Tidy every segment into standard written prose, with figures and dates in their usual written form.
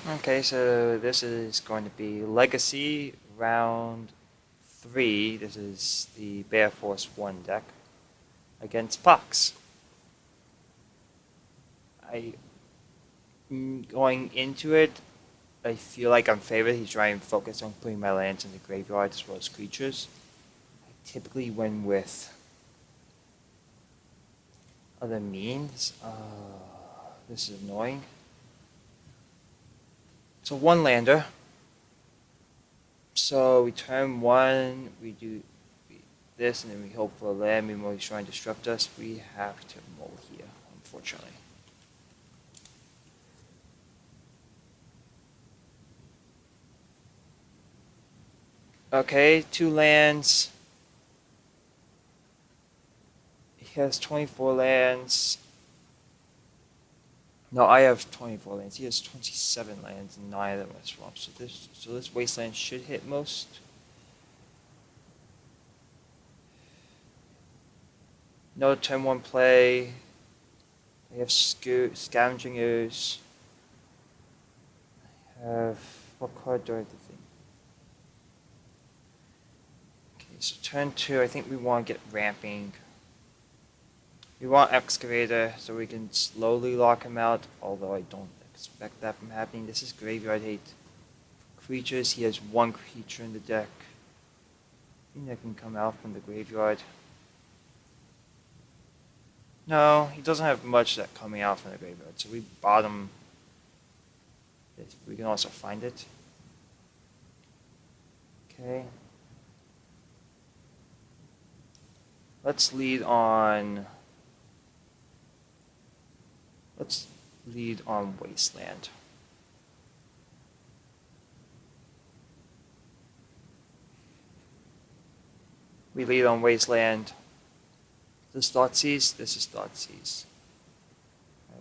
Okay, so this is going to be Legacy Round 3. This is the Bear Force 1 deck against Pox. Going into it, I feel like I'm favored. He's trying to focus on putting my lands in the graveyard as well as creatures. I typically win with other means. This is annoying. So one lander. So we turn one, we do this, and then we hope for a land. Meanwhile, he's trying to disrupt us. We have to mull here, unfortunately. Okay, 2 lands. He has 24 lands. No, I have 24 lands. He has 27 lands, and 9 of them are swamps. So this wasteland should hit most. No turn 1 play. They have Scavengers. I have... What card do I have to think? Okay, so turn 2, I think we want to get ramping. We want Excavator so we can slowly lock him out, although I don't expect that from happening. This is Graveyard Hate. Creatures, he has 1 creature in the deck. I think that can come out from the graveyard. No, he doesn't have much that coming out from the graveyard, so we bottom this. We can also find it. Okay. Let's lead on Wasteland. We lead on Wasteland. This is Thoughtseize, this is Thoughtseize.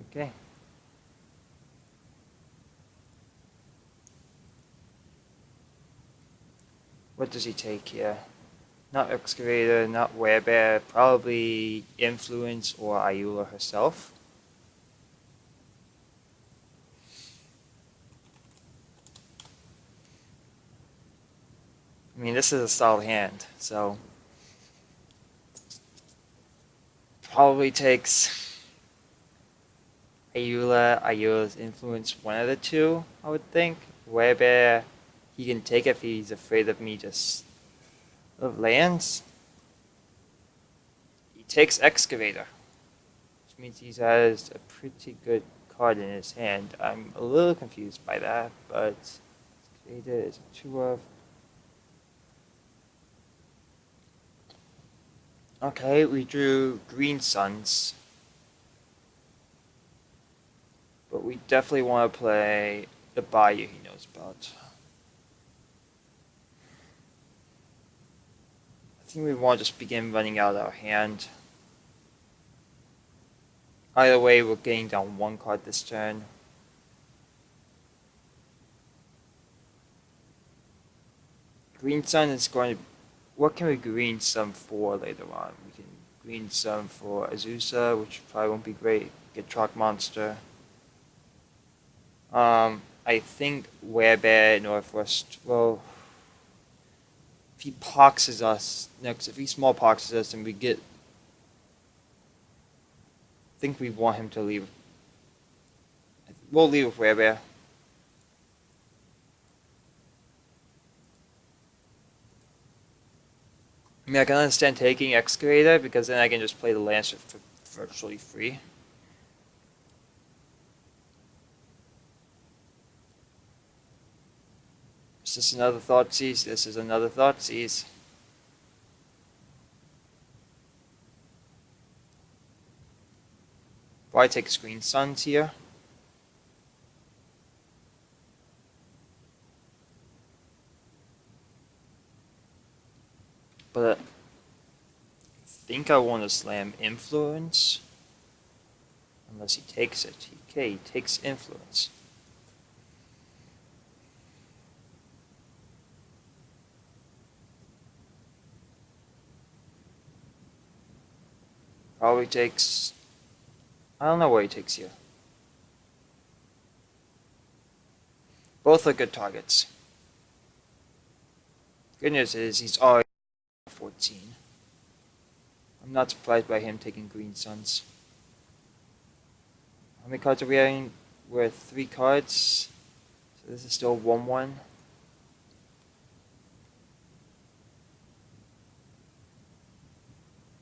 Okay. What does he take here? Not Excavator, not Werebear, probably Influence or Ayula herself. I mean, this is a solid hand, so probably takes Ayula's Influence, one of the two, I would think. Werebear, he can take it if he's afraid of me just of lands. He takes Excavator, which means he has a pretty good card in his hand. I'm a little confused by that, but Excavator is a 2 of. Okay, we drew Green Suns. But we definitely want to play the Bayou he knows about. I think we want to just begin running out our hand. Either way, we're getting down 1 card this turn. Green Sun is going to... What can we Green Sun for later on? We can Green Sun for Azusa, which probably won't be great. Get Chalk Monster. I think Werebear, Northwest... Well... If he poxes us... Next, if he Smallpoxes us and we get... I think we want him to leave. We'll leave with Werebear. I mean, I can understand taking Excavator, because then I can just play the Lancer for virtually free. Is this another Thoughtseize? This is another Thoughtseize. Probably take Screen Suns here. But I think I want to slam Influence. Unless he takes it. Okay, he takes Influence. Probably takes... I don't know what he takes here. Both are good targets. Good news is he's already 14. I'm not surprised by him taking green suns. How many cards are we having? We're at 3 cards. So this is still 1-1.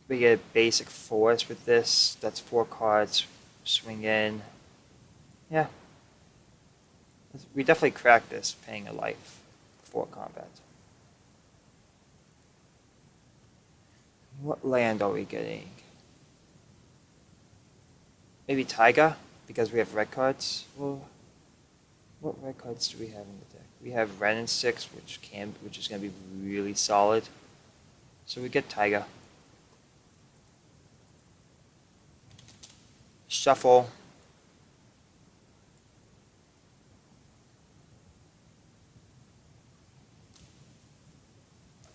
We get a basic forest with this. That's 4 cards. Swing in. Yeah. We definitely cracked this, paying a life for combat. What land are we getting? Maybe Taiga, because we have red cards. Well, what red cards do we have in the deck? We have Ren and 6, which is going to be really solid. So we get Taiga. Shuffle.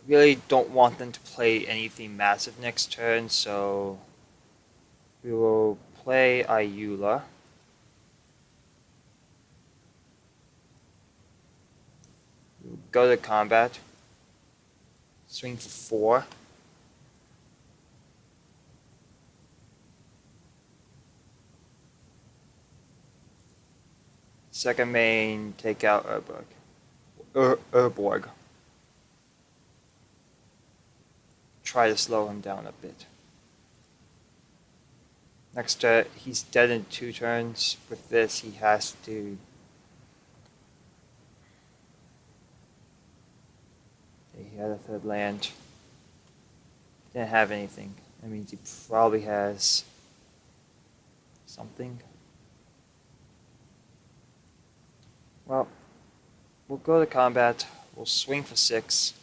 Really don't want them to play anything massive next turn, so we will play Ayula. We'll go to combat. Swing for 4. Second main, take out Urborg. Try to slow him down a bit. Next, he's dead in 2 turns. With this, he has to... He had a 3rd land. Didn't have anything. That means he probably has something. Well, we'll go to combat. We'll swing for 6.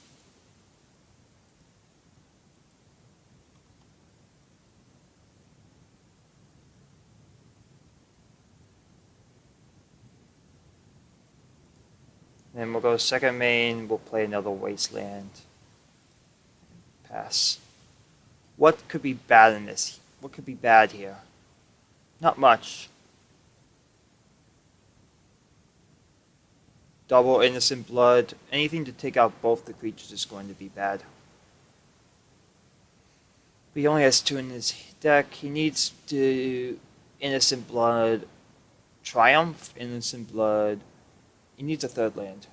Then we'll go second main, we'll play another wasteland. Pass. What could be bad in this? What could be bad here? Not much. Double innocent blood. Anything to take out both the creatures is going to be bad. But he only has 2 in his deck. He needs to innocent blood, triumph, innocent blood. He needs a 3rd land.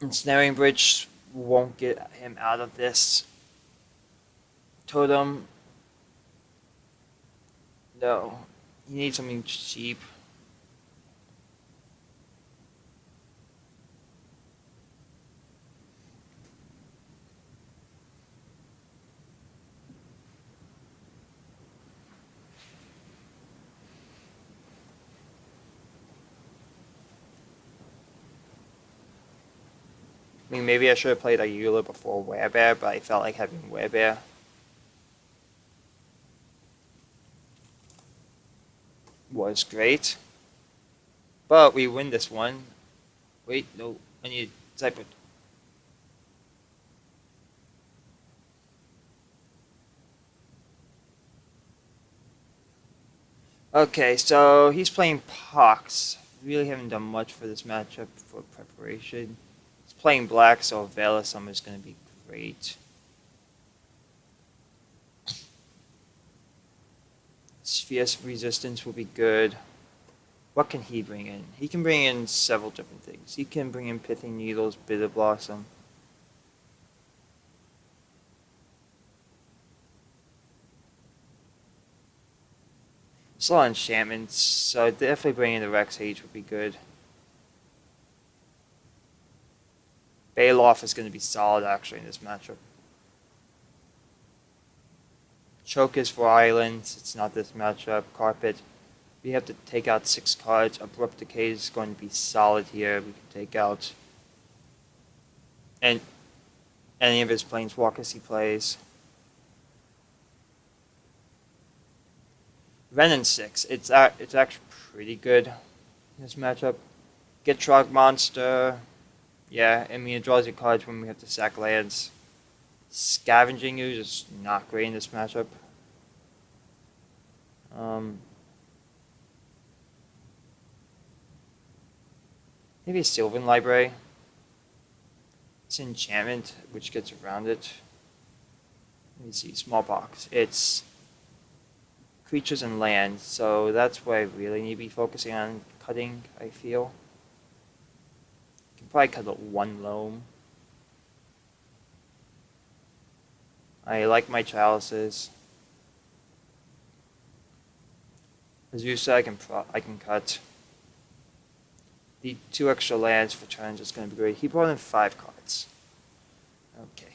Ensnaring Bridge won't get him out of this. Totem. No. He needs something cheap. I mean, maybe I should have played Ayula before Werebear, but I felt like having Werebear. Was great. But we win this one. Wait, no, I need Sideboard. Okay, so he's playing Pox. Really haven't done much for this matchup for preparation. He's playing black, so Veil of Summer is going to be great. Fierce Resistance will be good. What can he bring in? He can bring in several different things. He can bring in Pithing Needles, Bitter Blossom. It's a lot of enchantments, so definitely bringing the Rex Age would be good. Baloth is going to be solid actually in this matchup. Choke is for islands, it's not this matchup. Carpet, we have to take out 6 cards. Abrupt Decay is going to be solid here. We can take out and any of his planeswalkers he plays. Renin 6, it's actually pretty good in this matchup. Gitrog Monster, yeah, I mean it draws your cards when we have to sack lands. Scavenging Ooze is not great in this matchup. Maybe a Sylvan Library. It's enchantment, which gets around it. Let me see, Smallpox. It's creatures and land, so that's what I really need to be focusing on cutting, I feel. Can probably cut out one loam. I like my chalices. Azusa I can cut. The 2 extra lands for turns is going to be great. He brought in 5 cards. Okay.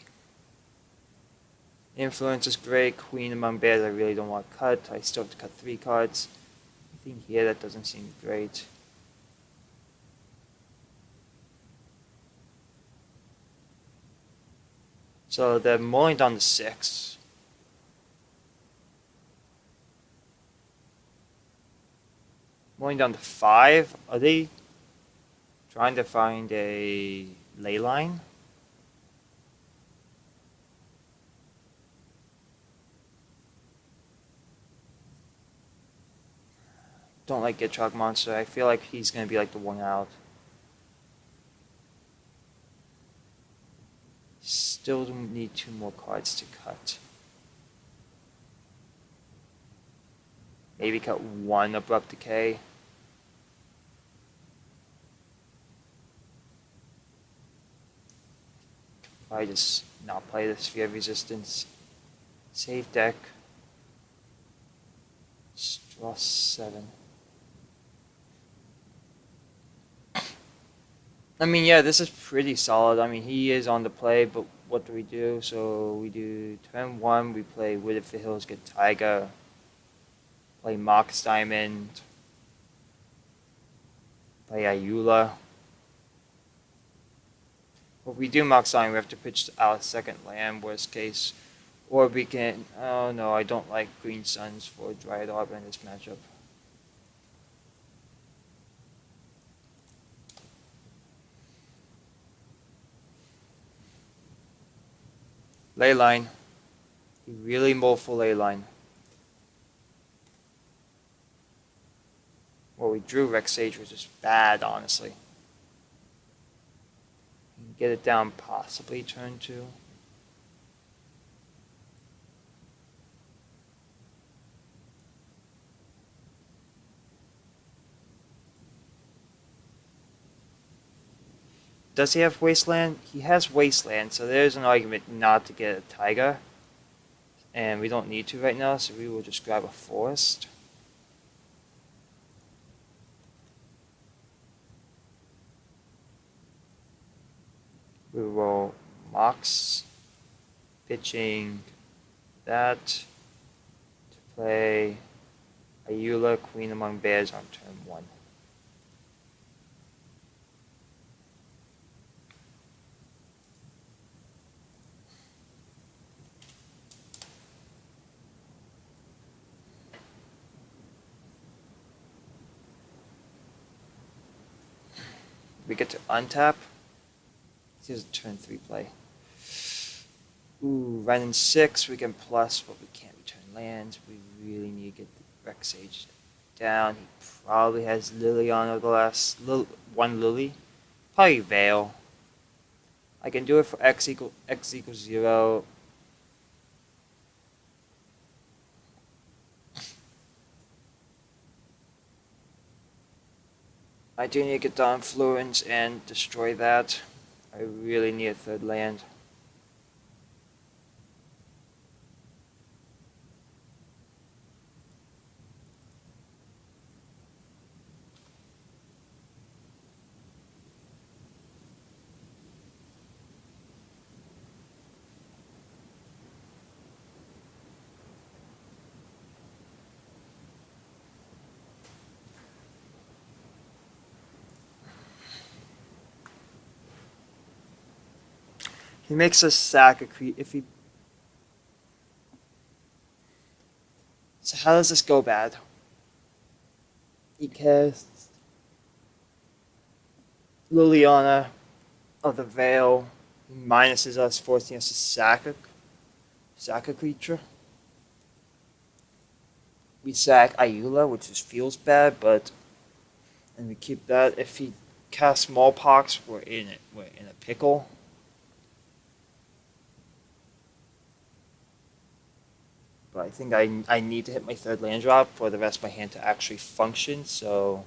Influence is great. Queen among bears I really don't want to cut. I still have to cut 3 cards. I think here that doesn't seem great. So they're mulling down to 6. Mulling down to 5. Are they trying to find a ley line? Don't like Gitrog Monster. I feel like he's going to be like the one out. Still need 2 more cards to cut. Maybe cut 1 Abrupt Decay. Probably just not play the Sphere of Resistance. Save deck. Draw 7. I mean, yeah, this is pretty solid. I mean, he is on the play, but what do we do? So we do turn 1, we play Wood of the Hills, get Taiga. Play Mox Diamond. Play Ayula. If we do Mox Diamond, we have to pitch out a second land, worst case. Or we can... Oh no, I don't like Green Suns for Dryad Arbor in this matchup. Leyline. He really mulled for Leyline. Well, we drew Rex Sage, which is bad, honestly. Get it down possibly turn 2. Does he have Wasteland? He has Wasteland, so there's an argument not to get a Taiga. And we don't need to right now, so we will just grab a Forest. We will Mox, pitching that to play Ayula, Queen Among Bears on turn 1. We get to untap. This is a turn 3 play. Ooh, right in 6, we can plus, but we can't return lands. We really need to get the Rex Sage down. He probably has Liliana Glass. 1 Lily. Probably Veil. I can do it for X equals 0. I do need to get down Influence and destroy that. I really need a 3rd land. He makes us sack a creep if he... So how does this go bad? He casts Liliana of the Veil. He minuses us, forcing us to sack a creature. We sack Ayula, which just feels bad, but... And we keep that. If he cast Smallpox, we're in it. We're in a pickle. But I think I need to hit my third land drop for the rest of my hand to actually function, so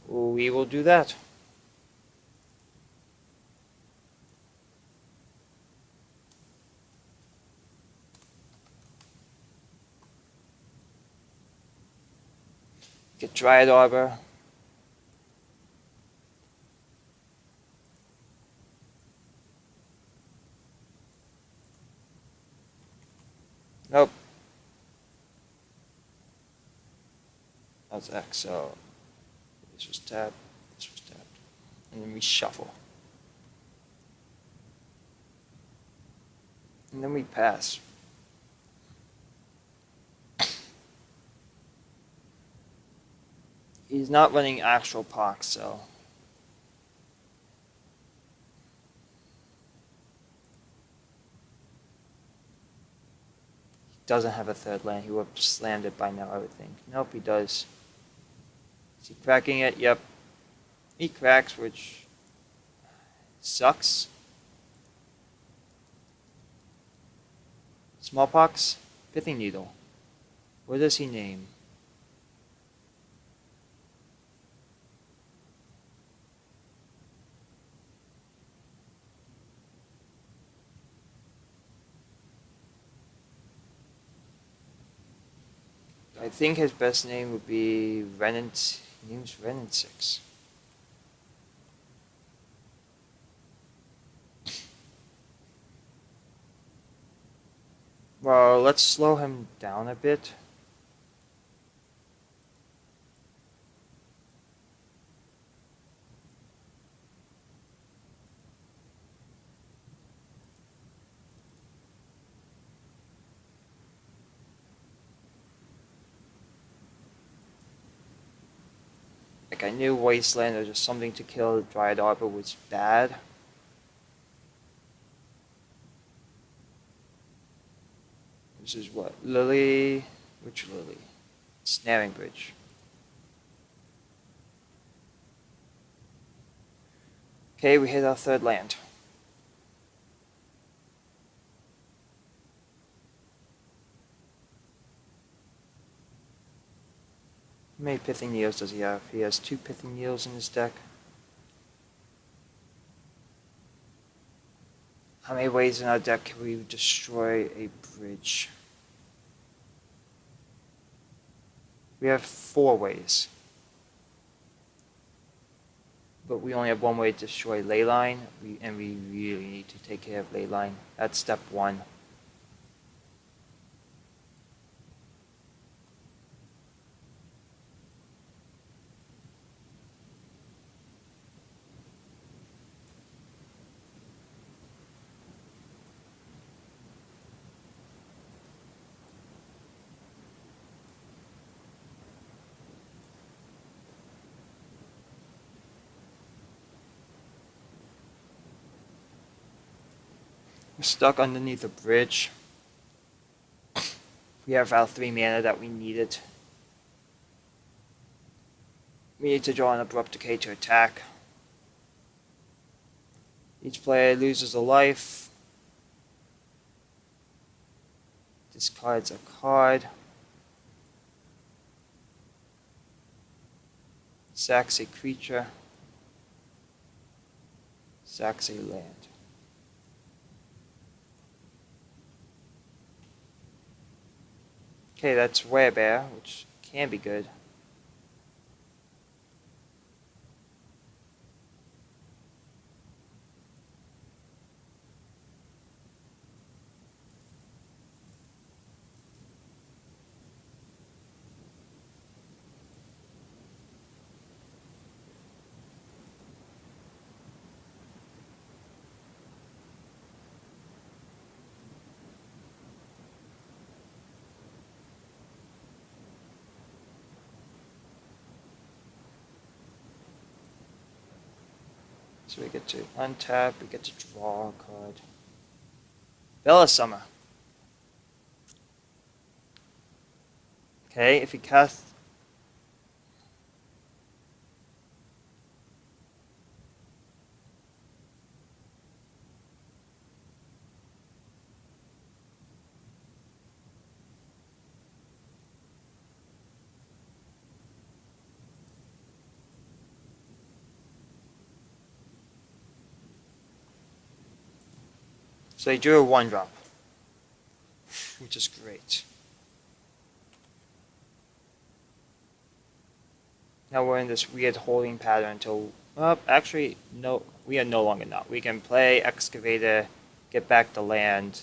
we will do that. Get Dryad Arbor. Nope. That's X, so this was tapped, this was tapped. And then we shuffle. And then we pass. He's not running actual Pox, so. He doesn't have a third land. He would have slammed it by now, I would think. Nope, he does. Is he cracking it? Yep. He cracks, which sucks. Smallpox? Pithing Needle. What does he name? I think his best name would be Renant. He names Renant 6. Well, let's slow him down a bit. Like, I knew Wasteland or just something to kill Dryad Arbor was bad. This is what? Lily? Which Lily? Snaring Bridge. Okay, we hit our third land. How many Pithing Needles does he have? He has 2 Pithing Needles in his deck. How many ways in our deck can we destroy a bridge? We have 4 ways. But we only have 1 way to destroy Leyline, and we really need to take care of Leyline. That's step 1. We're stuck underneath a bridge. We have our 3 mana that we needed. We need to draw an Abrupt Decay to attack. Each player loses a life. Discards a card. Sacks a creature. Sacks a land. Okay, that's Werebear, which can be good. So we get to untap, we get to draw a card. Bella Summer. Okay, if he casts So they drew a 1-drop, which is great. Now we're in this weird holding pattern until, actually, no, we are no longer not. We can play Excavator, get back the land.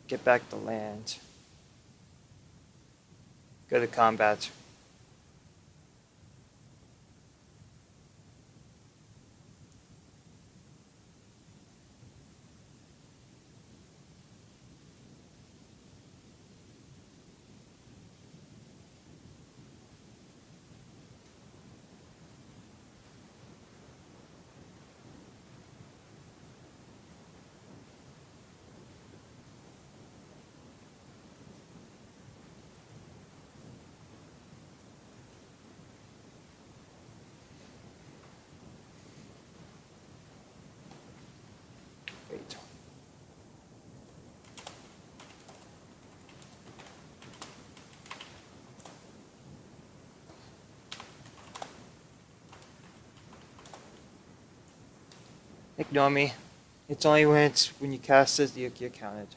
Get back the land. Go to combat. Wait. Ignore me. It's only when you cast it you're counted.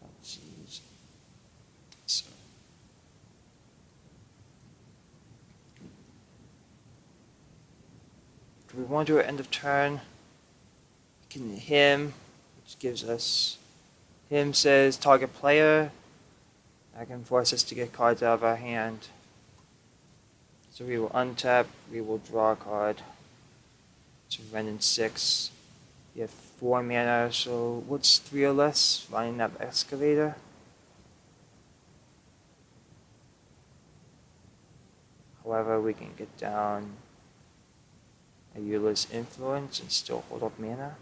Oh jeez. So. Do we want to do an end of turn? We can him, which gives us. Him says target player. That can force us to get cards out of our hand. So we will untap, we will draw a card. So run in 6. We have 4 mana, so what's 3 or less? Running up Excavator. However, we can get down a Eula's Influence and still hold up mana.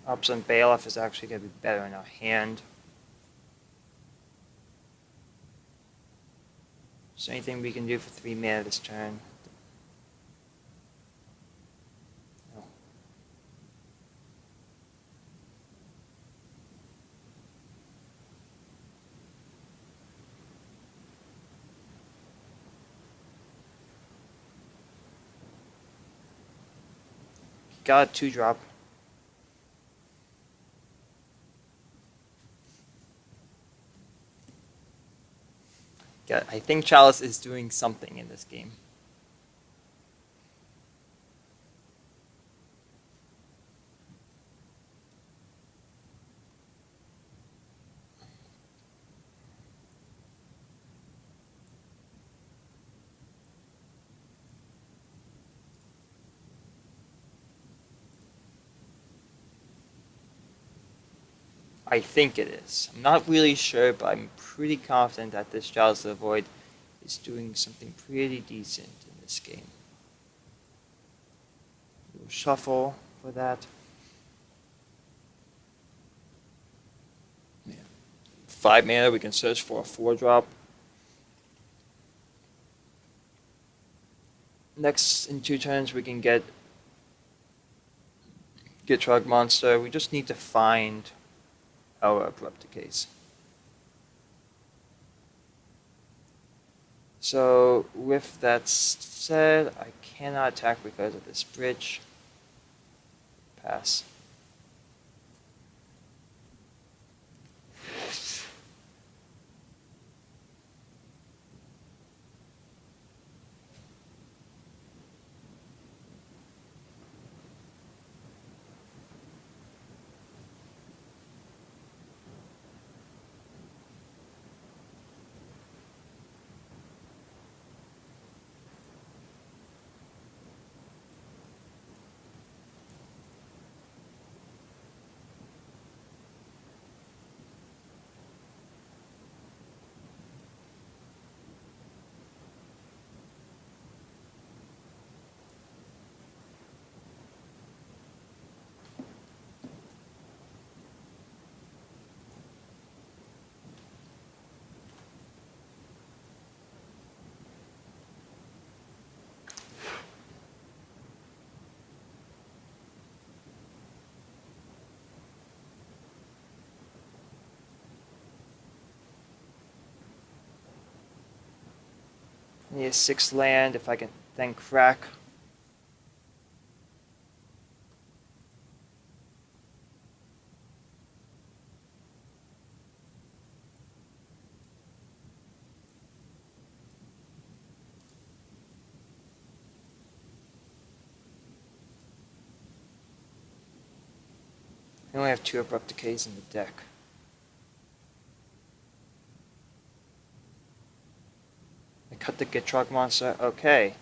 Upson Bailiff is actually going to be better in our hand. Is there anything we can do for 3 mana this turn? No. Got a 2-drop. Yeah, I think Chalice is doing something in this game. I think it is. I'm not really sure, but I'm pretty confident that this Chalice of the Void is doing something pretty decent in this game. We'll shuffle for that. Yeah. 5 mana, we can search for a 4-drop. Next, in 2 turns, we can get Gitrog Monster. We just need to find our Abrupt Decays. So, with that said, I cannot attack because of this bridge. Pass. I need a 6 land if I can then crack. I only have 2 abrupt decays in the deck. I cut the Gitrog monster. Okay.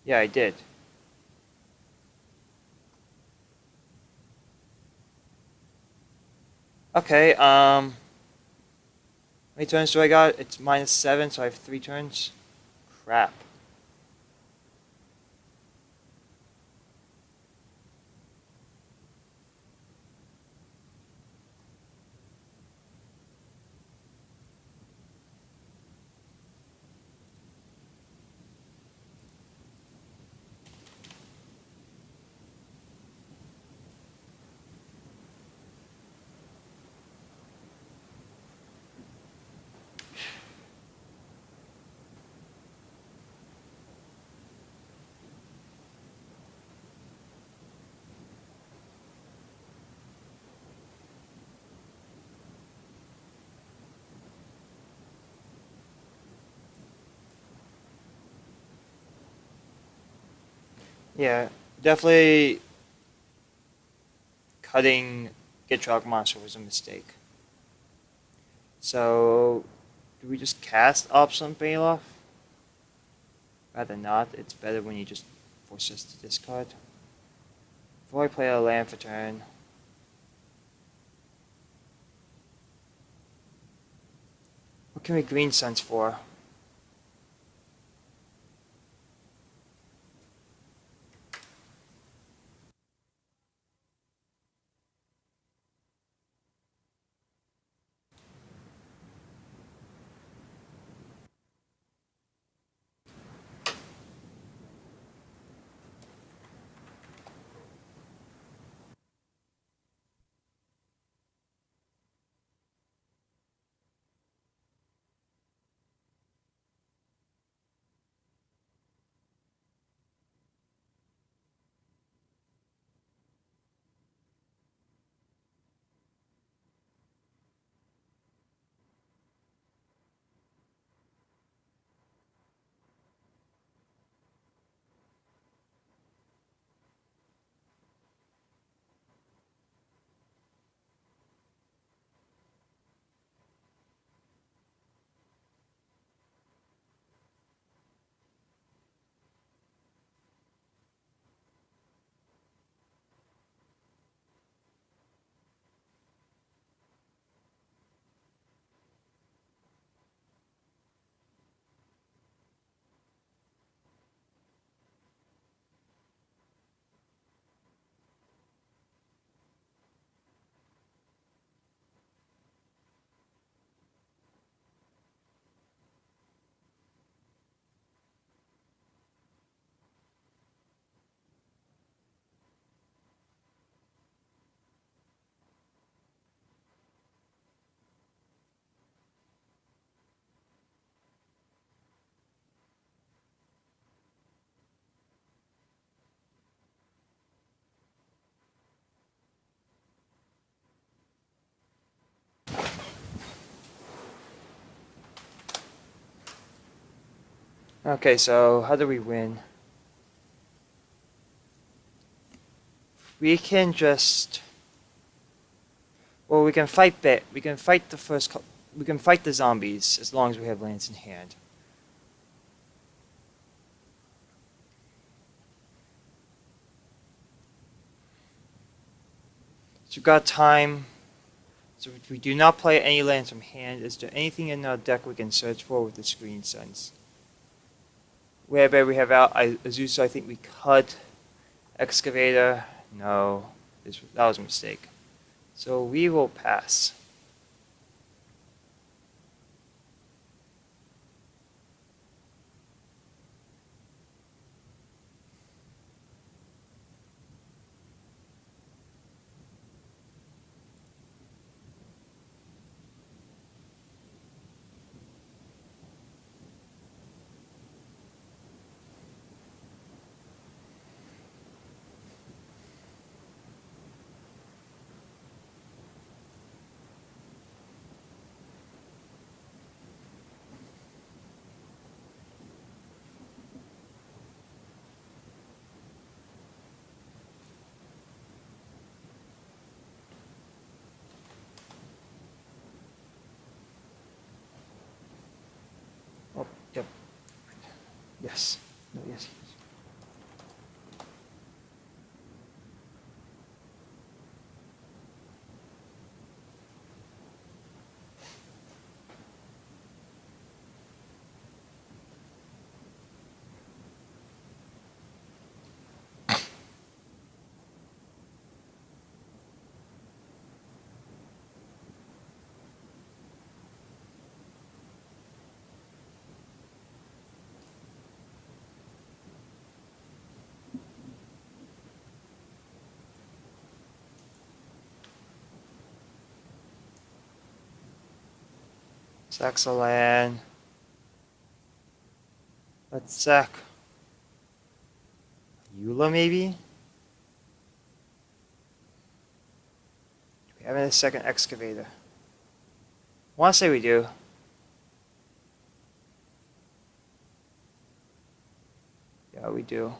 Yeah, I did. Okay, how many turns do I got? It's -7, so I have 3 turns. Crap. Yeah, definitely cutting Gitrog monster was a mistake. So, do we just cast Obsolete Bailoff? Rather not. It's better when you just force us to discard. Before I play a land for turn. What can we green suns for? Okay, so how do we win? We can just... Well, we can fight the first... We can fight the zombies as long as we have lands in hand. So we've got time. So if we do not play any lands from hand, is there anything in our deck we can search for with the Screen Suns? Wherever we have out Azusa, I think we cut. Excavator, no. That was a mistake. So we will pass. Yep. Yes. No, yes. Saxalan. Let's sack. Eula, maybe? We have a second excavator. I want to say we do. Yeah, we do.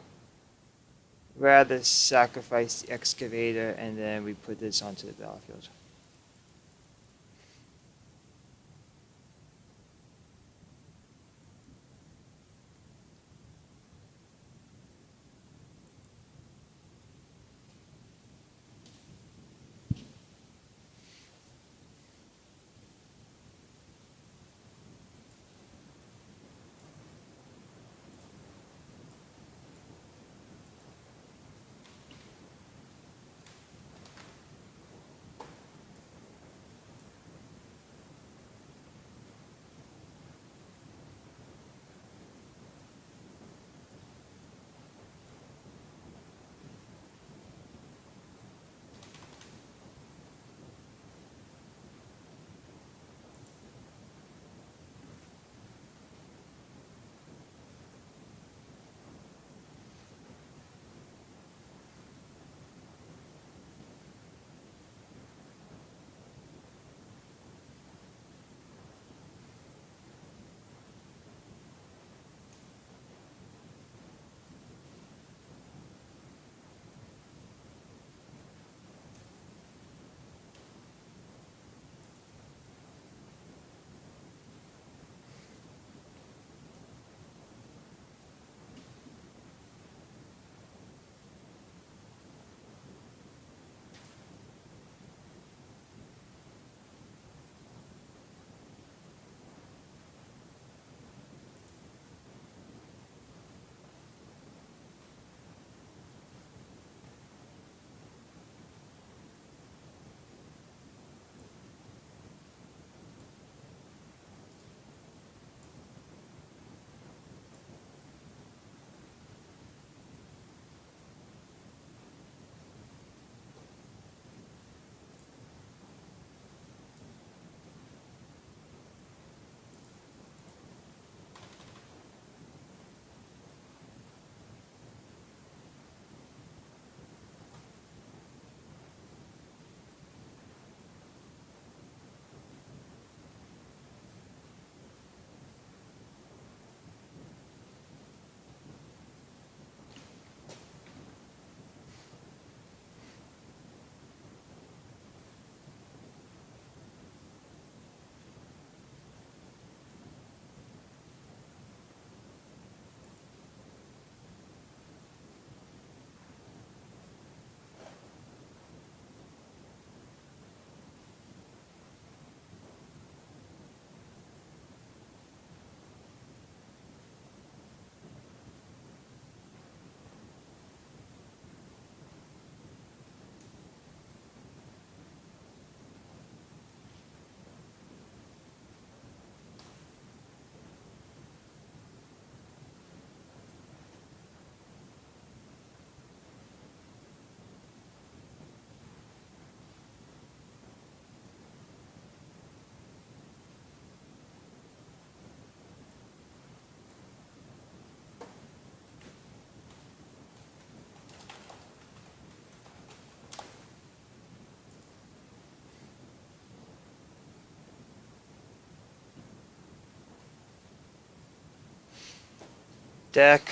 Rather sacrifice the excavator and then we put this onto the battlefield. Deck.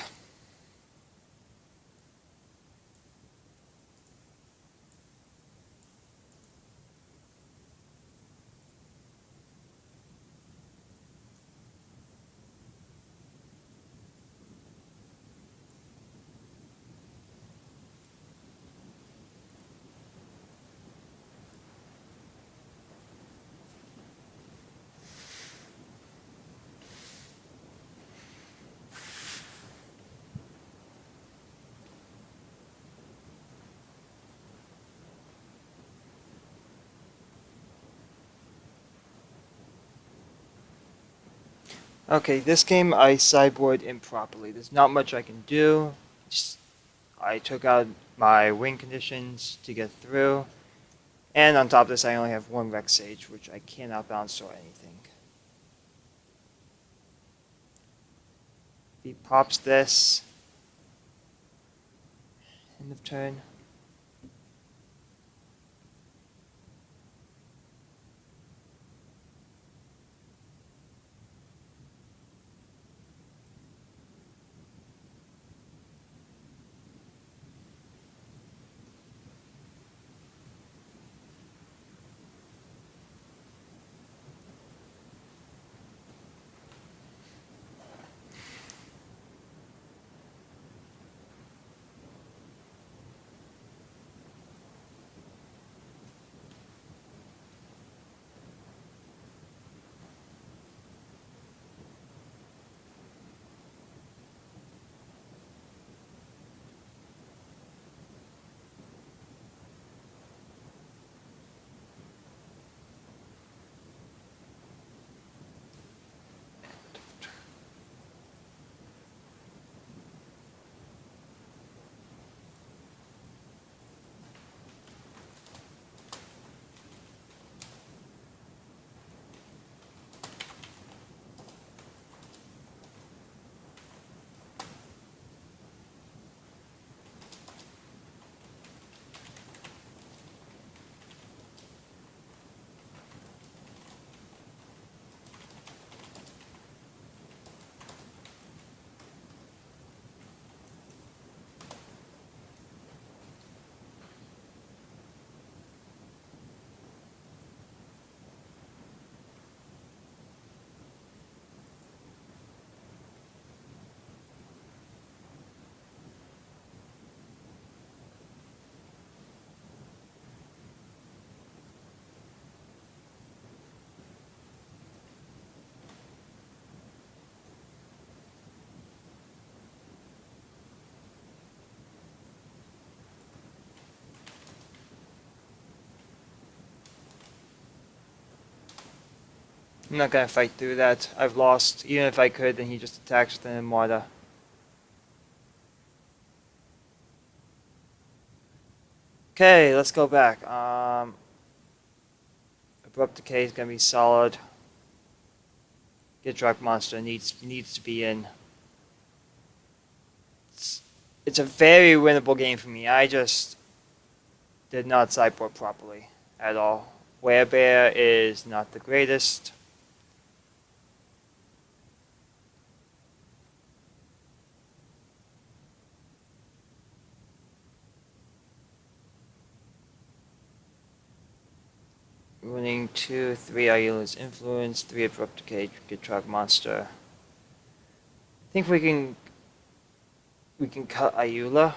Okay, this game I sideboard improperly. There's not much I can do. Just, I took out my win conditions to get through. And on top of this, I only have one Rex Sage, which I cannot bounce or anything. If he pops this, end of turn. I'm not gonna fight through that. I've lost. Even if I could, then he just attacks with an Armada. Okay, let's go back. Abrupt Decay is gonna be solid. Get Drug Monster needs to be in. It's a very winnable game for me. I just did not sideboard properly at all. Werebear is not the greatest. Running 2, 3 Ayula's Influence, 3 Abrupt Decay, get Drug Monster. I think we can cut Ayula.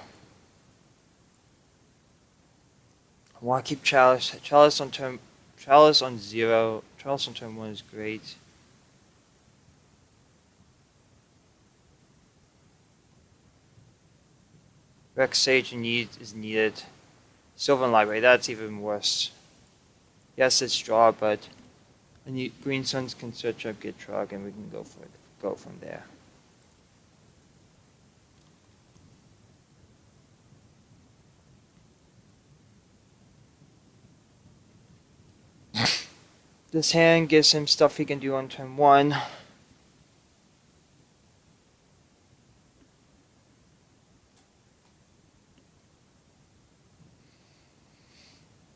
I want to keep Chalice. Chalice on 0. Chalice on turn 1 is great. Rex Sage is needed. Sylvan Library, that's even worse. Yes, it's draw, but Green Suns can search up Gitrog and we can go from there. This hand gives him stuff he can do on turn 1.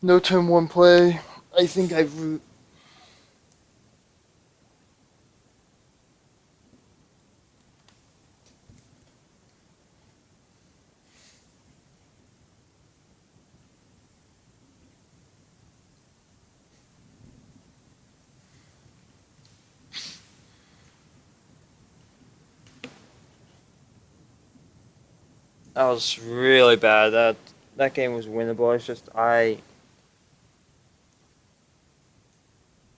No turn 1 play. I think I root. That was really bad. That game was winnable. It's just I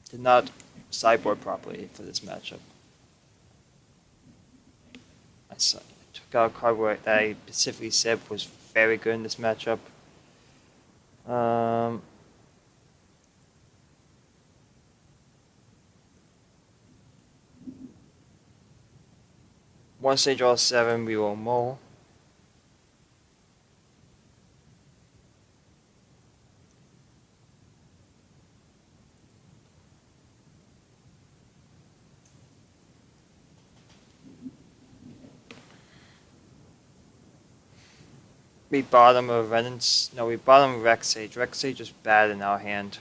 did not sideboard properly for this matchup. I took out a card that I specifically said was very good in this matchup. Once they draw 7, we will mull. We bottom a Renance. No, we bottom Rexage. Rexage is bad in our hand.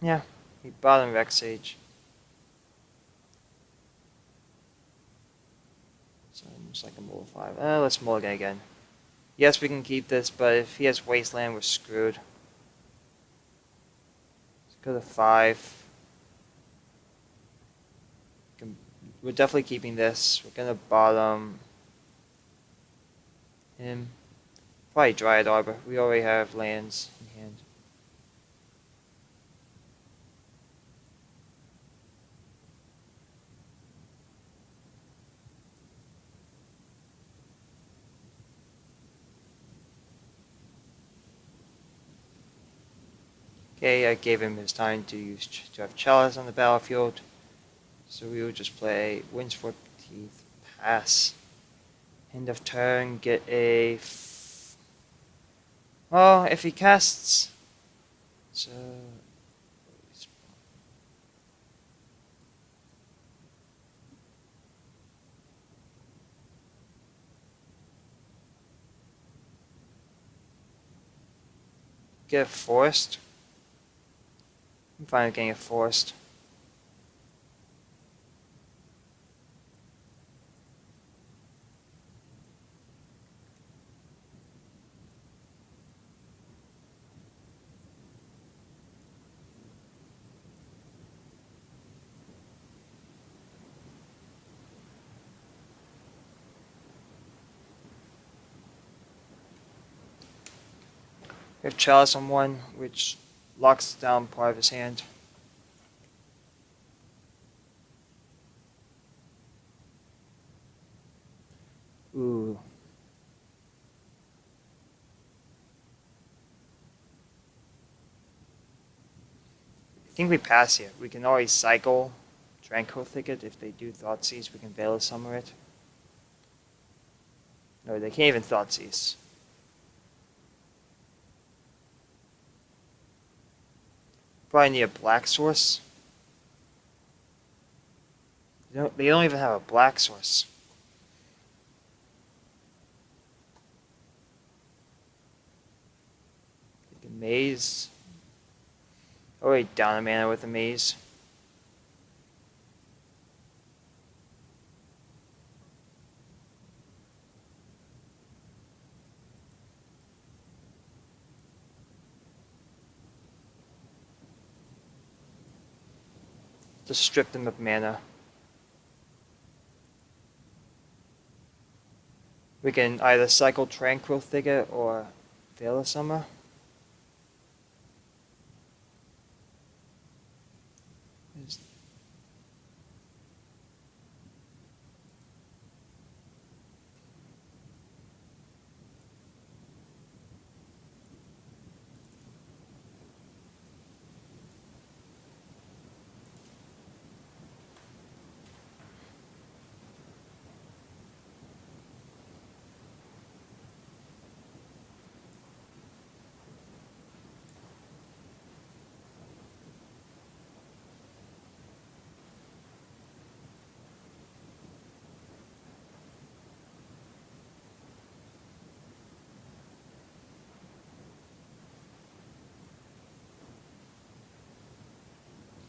Yeah, we bottom Rexage. So almost like a mull 5. Let's mulligan again. Yes, we can keep this, but if he has Wasteland, we're screwed. Let's go to 5. We're definitely keeping this. We're gonna bottom him. Probably Dryad Arbor. We already have lands in hand. Okay, I gave him his time to have Chalice on the battlefield. So we will just play Windswept Teeth, pass. End of turn, get a... Well, if he casts... So... Get a Forest. I'm fine with getting a Forest. We have Chalice on 1, which locks down part of his hand. Ooh. I think we pass here. We can always cycle Tranquil Thicket. If they do Thoughtseize, we can Veil of Summer it. No, they can't even Thoughtseize. Probably need a black source. They don't even have a black source. Take a Maze. Oh wait, down a mana with a Maze. Just strip them of mana. We can either cycle Tranquil Thicket or Veil of Summer.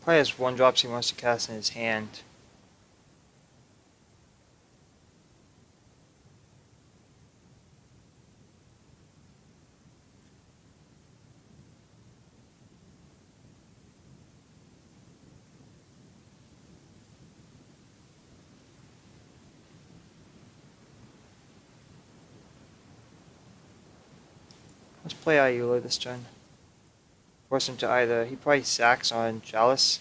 Probably has 1-drops he wants to cast in his hand. Let's play Ayula this turn. Force him to either... He probably sacks on Chalice.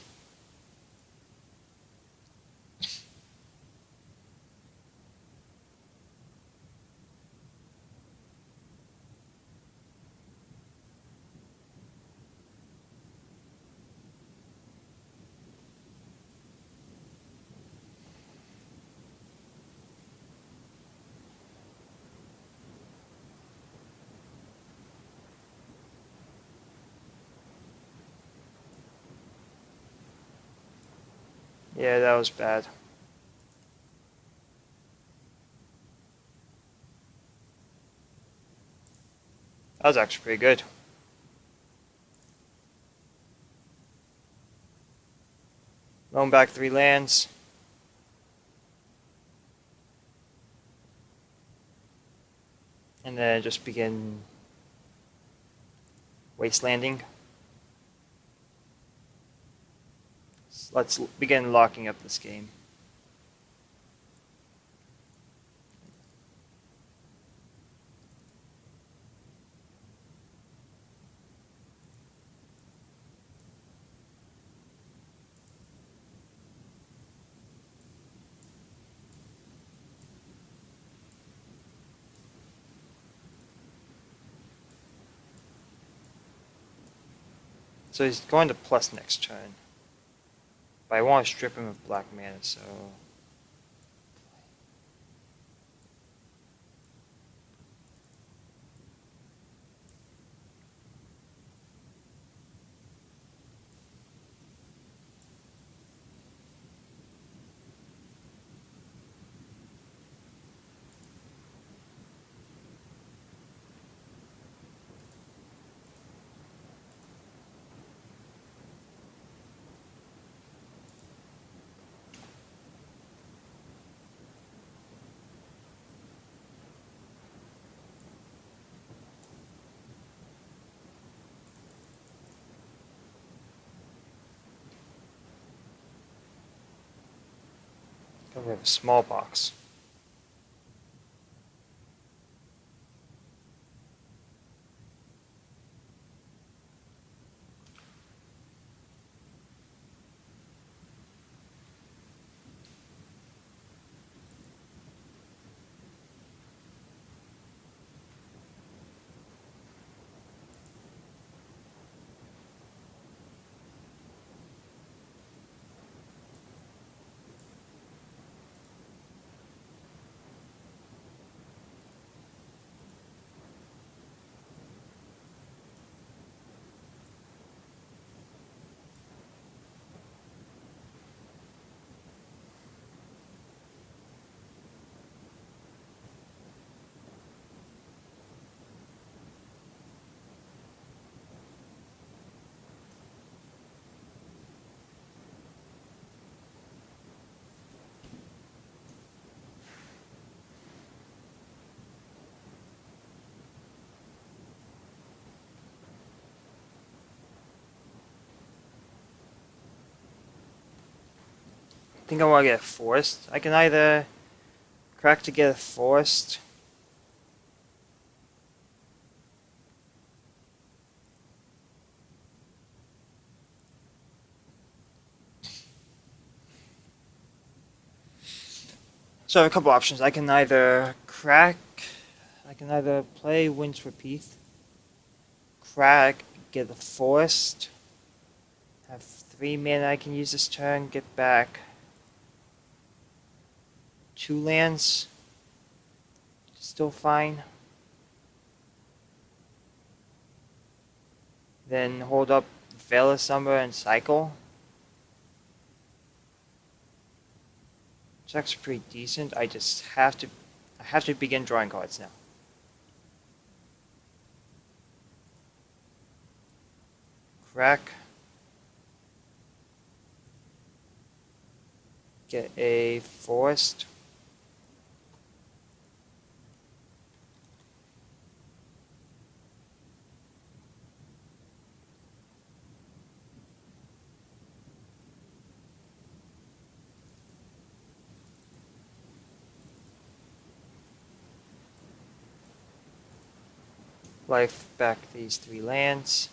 Yeah, that was bad. That was actually pretty good. Loan back 3 lands. And then just begin wastelanding. Let's begin locking up this game. So he's going to plus next turn. But I want to strip him of black mana, so... we have a Smallpox. I think I want to get a forest. I can either crack to get a forest. So I have a couple options. I can either play Winds Repeat, crack, get a forest, have 3 mana I can use this turn, get back 2 lands, still fine. Then hold up Veil of Summer and cycle. It's actually pretty decent. I have to begin drawing cards now. Crack. Get a forest. Life back these 3 lands.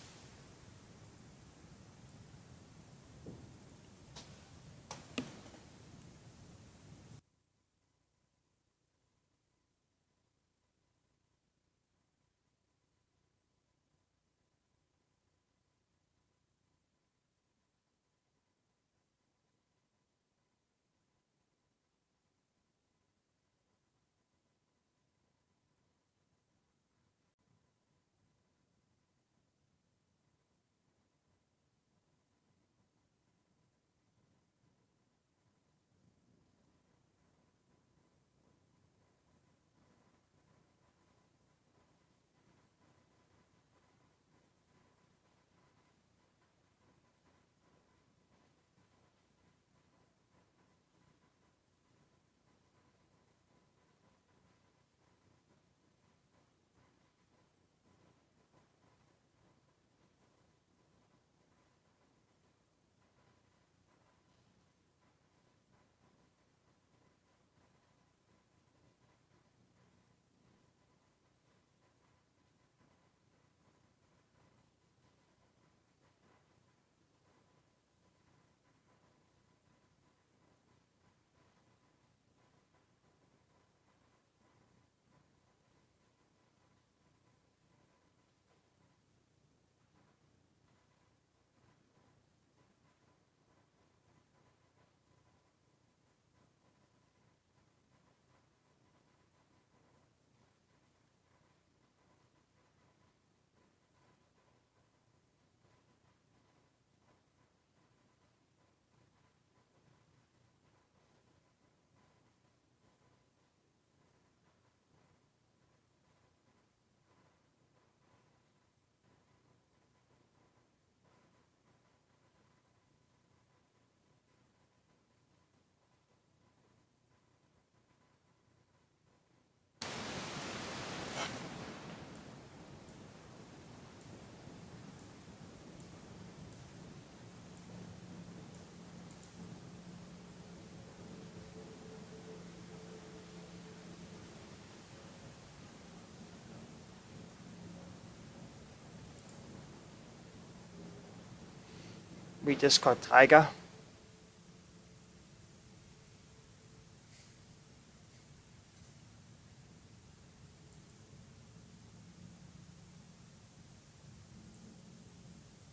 We discard Taiga.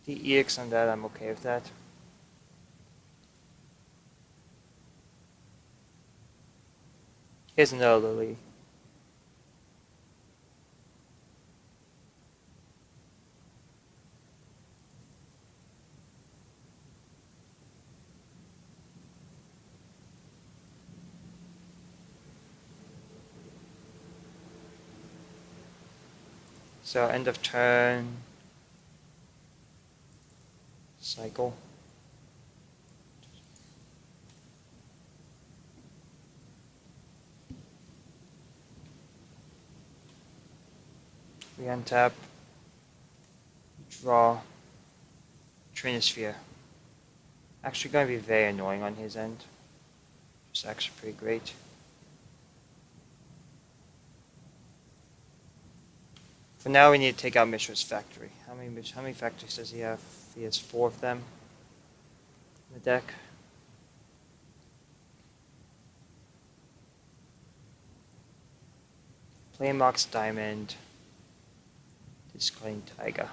The EX on that, I'm okay with that. Here's another Lily. So end of turn. Cycle. We untap. Draw. Trinosphere. Actually going to be very annoying on his end. It's actually pretty great. For now, we need to take out Mishra's factory. How many factories does he have? He has 4 of them in the deck. Play Mox Diamond. Discarding Taiga.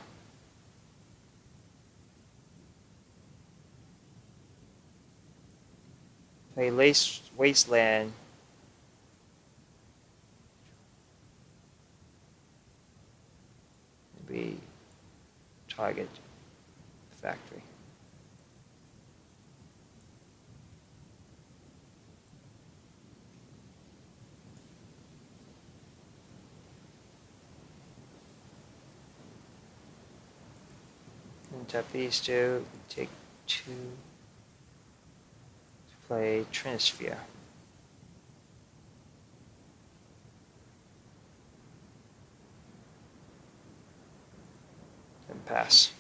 Play Wasteland. Maybe target factory. And tap these 2. Take 2 to play Trinosphere. Then pass.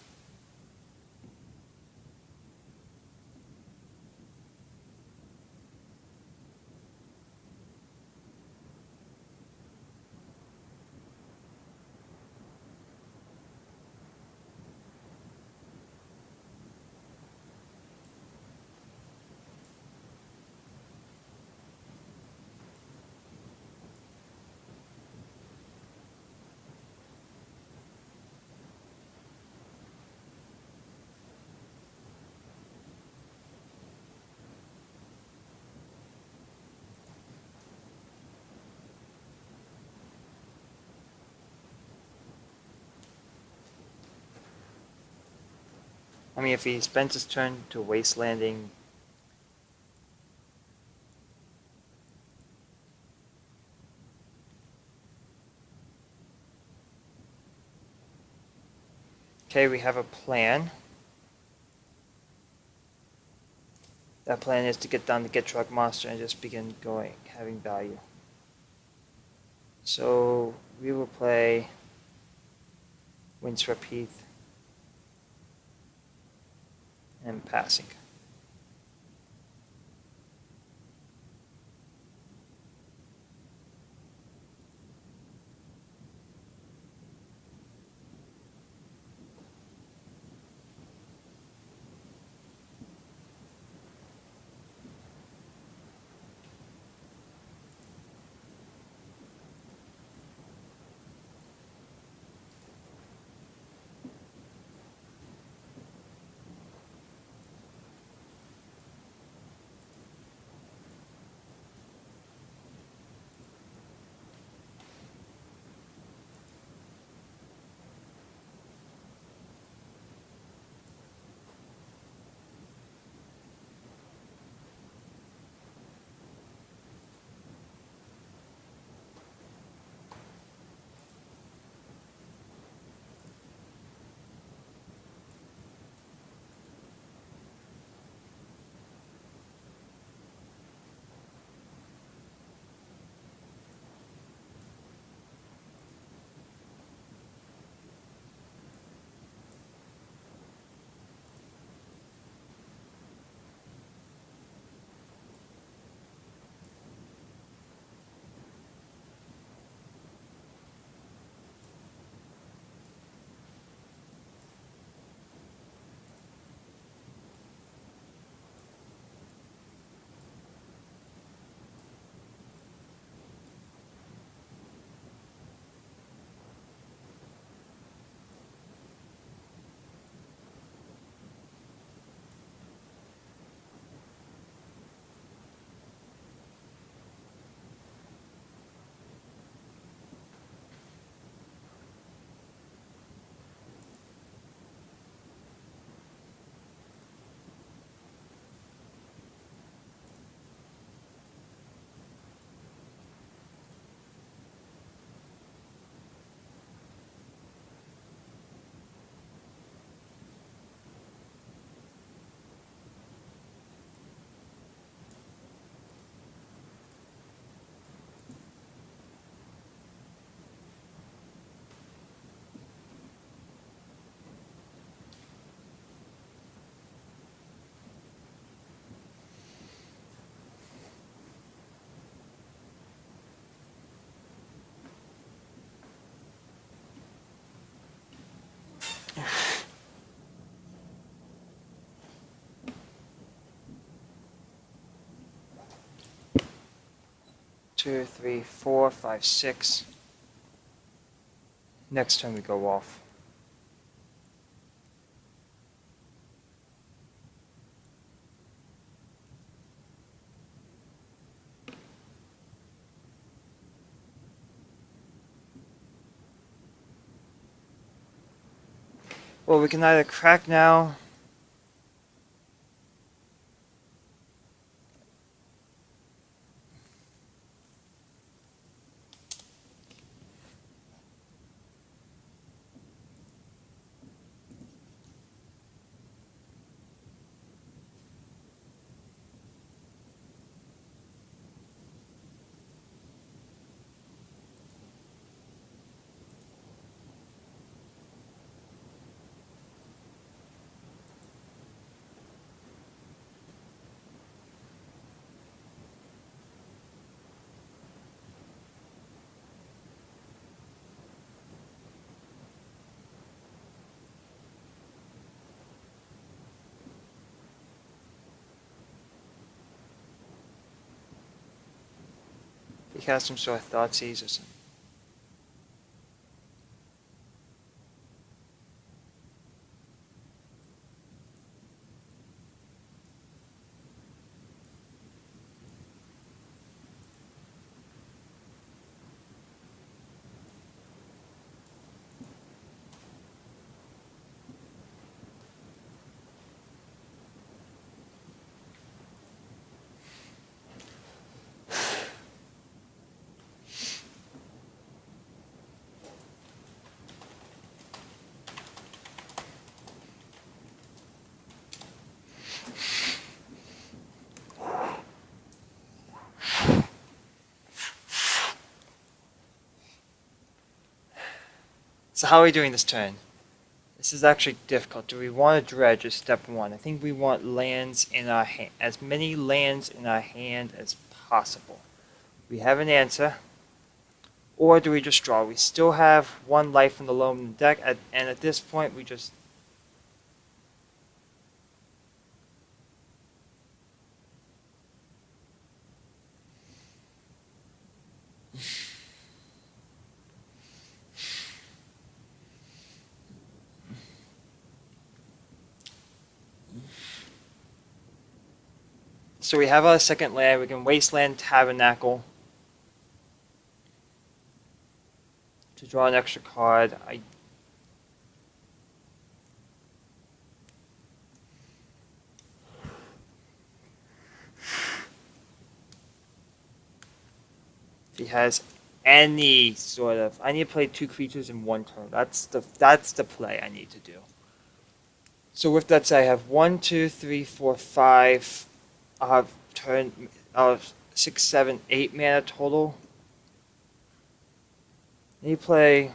I mean, if he spends his turn to Wastelanding, okay, we have a plan. That plan is to get down the Get Truck monster and just begin going, having value. So we will play Windswept Heath and passing. 2, 3, 4, 5, 6. Next turn we go off. Well, we can either crack now. He has some sort of Thoughtseize or something. So how are we doing this turn? This is actually difficult. Do we want to dredge as step 1? I think we want lands in our hand, as many lands in our hand as possible. We have an answer. Or do we just draw? We still have 1 life in the loam deck, and at this point we just... So we have our second land. We can Wasteland Tabernacle to draw an extra card. If he has any sort of... I need to play 2 creatures in 1 turn. That's the play I need to do. So with that said, I have 1, 2, 3, 4, 5... I'll have 6, 7, 8 mana total. And you play...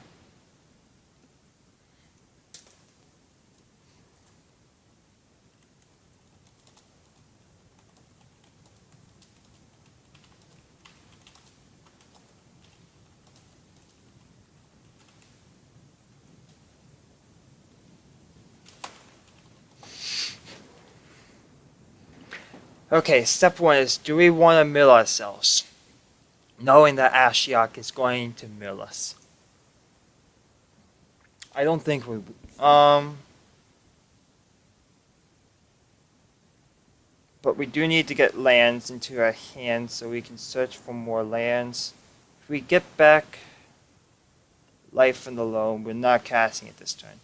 Okay, step 1 is, do we want to mill ourselves? Knowing that Ashiok is going to mill us. I don't think we... But we do need to get lands into our hands so we can search for more lands. If we get back life from the loam, we're not casting it this turn.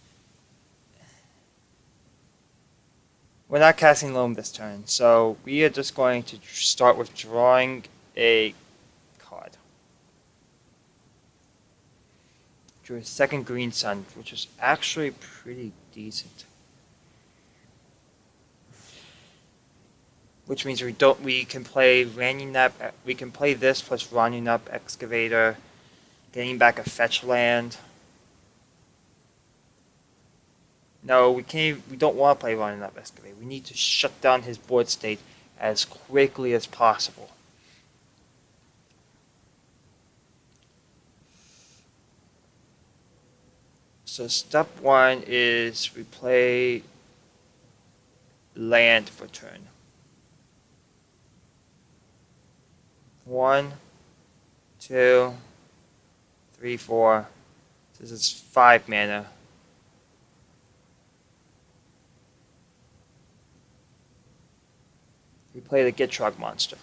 We're not casting loam this turn, so we are just going to start with drawing a card. Drew a second green sun, which is actually pretty decent. Which means we can play Ranunap, we can play this plus Ranunap Excavator, getting back a fetch land. No, we don't want to play Ranunap Excavator. We need to shut down his board state as quickly as possible. So step 1 is we play land for turn. 1, 2, 3, 4. This is 5 mana. We play the Gitrog monster.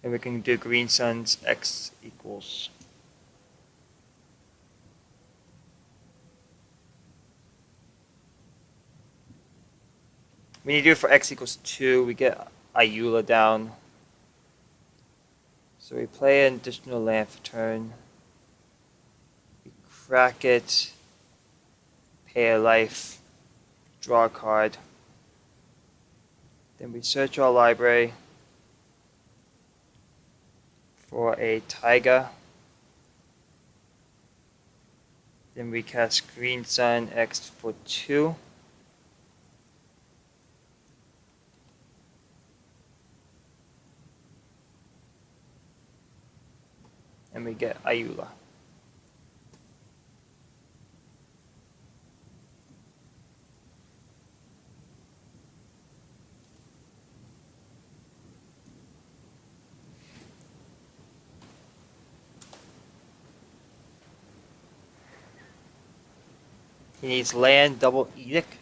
And we can do Green Sun's X equals. When you do it for X equals 2, we get Ayula down. So we play an additional land for turn. We crack it, pay a life, draw a card. Then we search our library for a Taiga. Then we cast Green Sun X for 2. And we get Ayula. He needs land, double edict.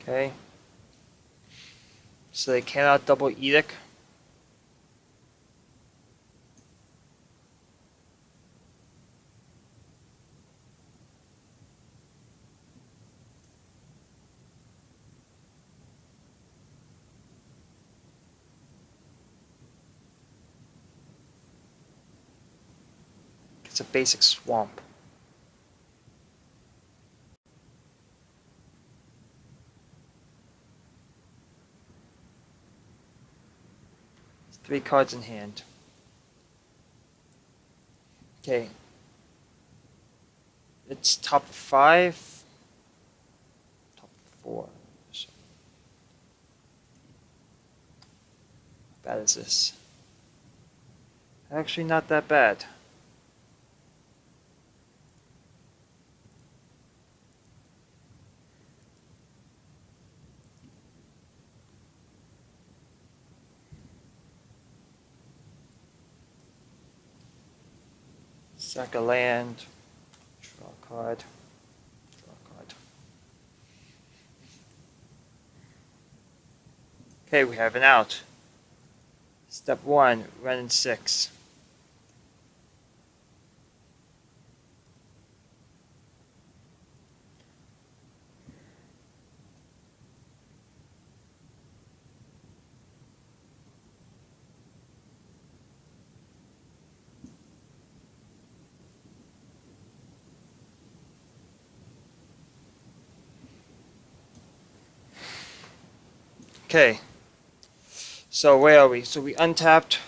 Okay. So they cannot double edict. It's a basic swamp. It's 3 cards in hand. Okay. It's top 5. Top 4. How bad is this? Actually not that bad. Sack a land, draw a card, draw a card. Okay, we have an out. Step 1, run in 6. Okay, so where are we? So we untapped,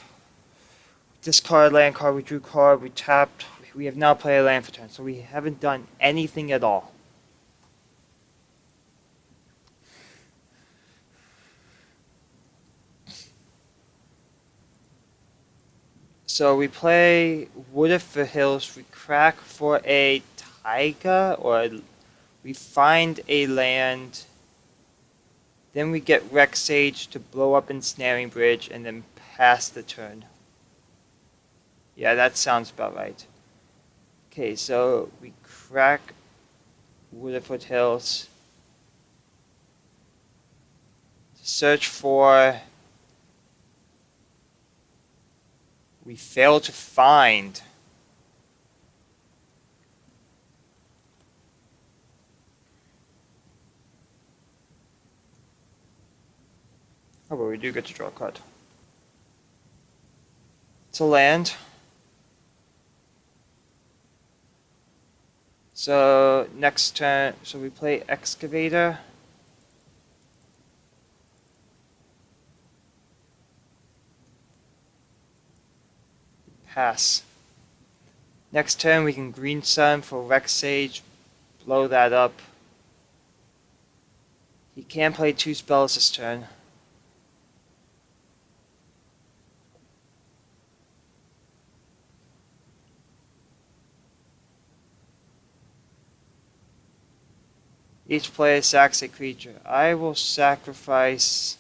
discard land card, we drew card, we tapped, we have now played a land for turn, so we haven't done anything at all. So we play Wood of the Hills, we crack for a Taiga, or we find a land Then we get Rex Sage to blow up Ensnaring Bridge and then pass the turn. Yeah, that sounds about right. Okay, so we crack Wooded Foothills. Search for... We fail to find. Oh, but we do get to draw a card. It's a land. So next turn, so we play Excavator. Pass. Next turn we can Green Sun for Rex Sage, blow that up. He can play 2 spells this turn. Each player sacks a creature. I will sacrifice...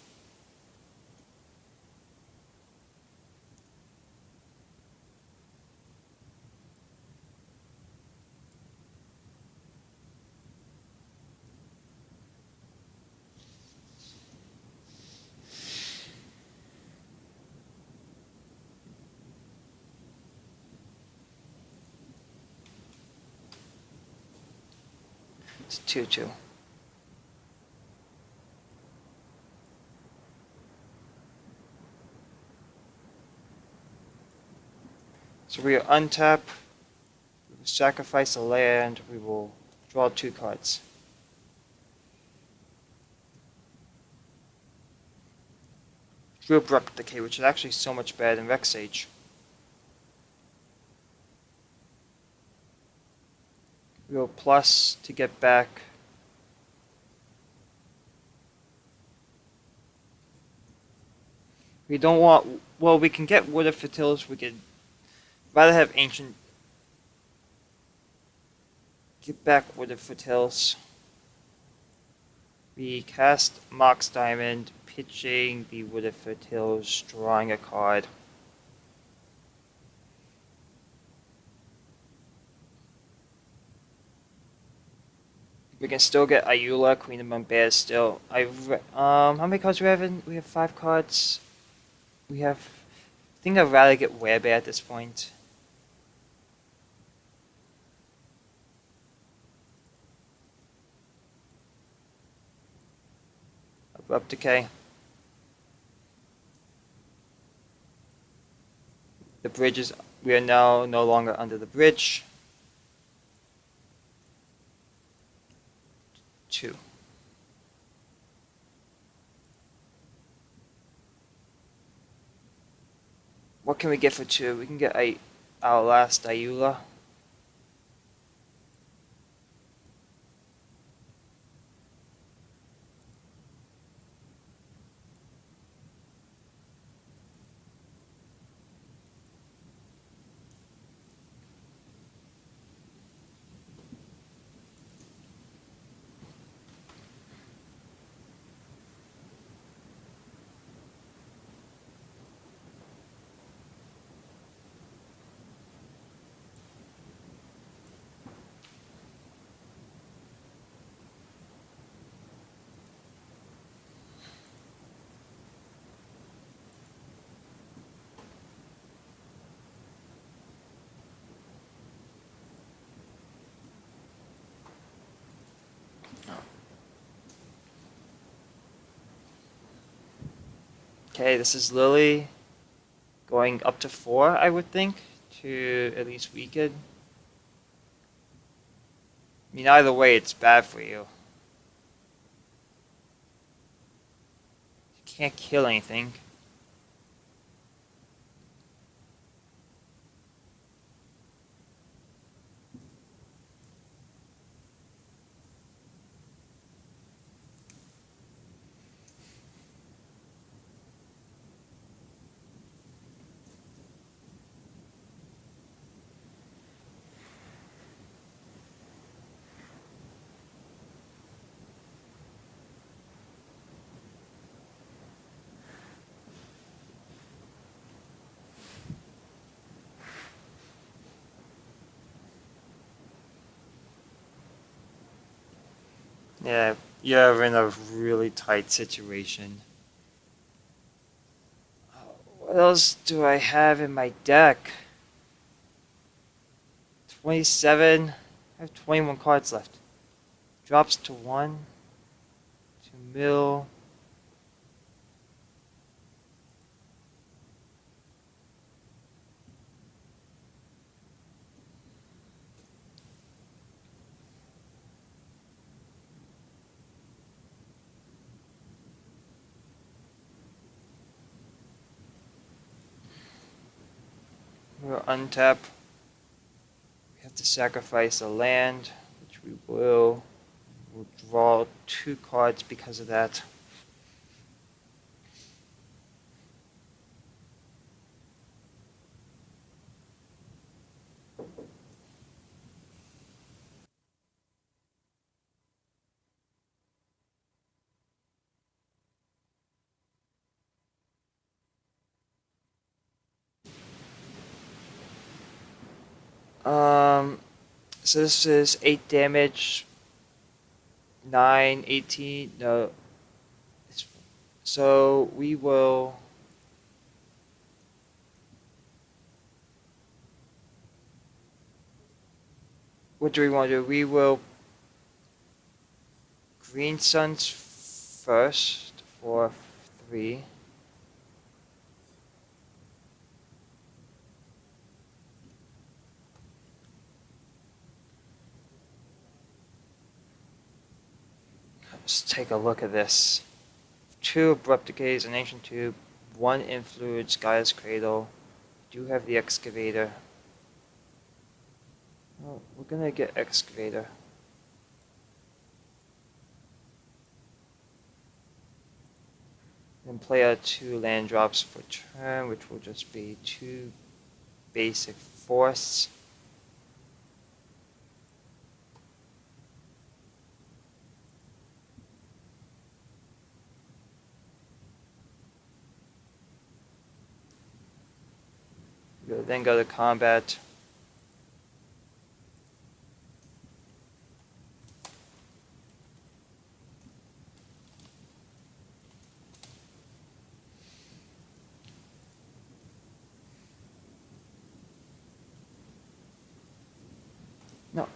It's 2/2. So we untap, we will sacrifice a land, we will draw 2 cards. Drew Abrupt Decay, which is actually so much better than Rex Sage. We will plus to get back. We don't want, well, we can get Wooded Foothills, we could rather have Ancient. Get back Wooded Foothills. We cast Mox Diamond, pitching the Wooded Foothills, drawing a card. We can still get Ayula, Queen of Mumbai still. How many cards do we have in? We have 5 cards. We have... I think I'd rather get Werebear at this point. Abrupt Decay. The bridge is... We are now no longer under the bridge. 2. What can we get for 2? We can get our last Ayula. Okay, this is Lily going up to 4, I would think, to at least weaken. I mean, either way, it's bad for you. You can't kill anything. Yeah, you're in a really tight situation. What else do I have in my deck? 27. I have 21 cards left. Drops to 1. To mill. We'll untap. We have to sacrifice a land, which we will. We'll draw 2 cards because of that. So this is 8 damage, 9, 18, no. So we will. What do we want to do? We will Green Suns first for 3. Let's take a look at this. 2 Abrupt Decays, an Ancient Tube, 1 Influence, Gaia's Cradle. We do have the Excavator. Well, we're gonna get Excavator. Then play out 2 land drops for turn, which will just be 2 basic force. We'll then go to combat. No.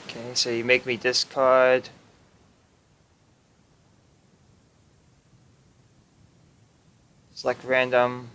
Okay, so you make me discard. Select random.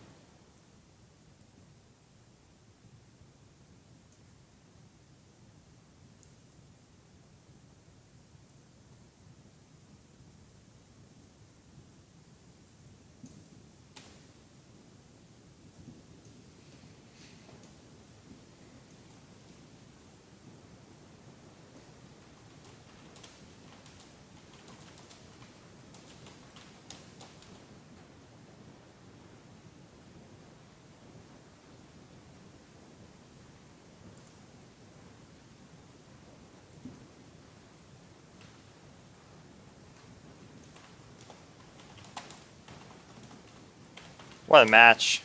What a match.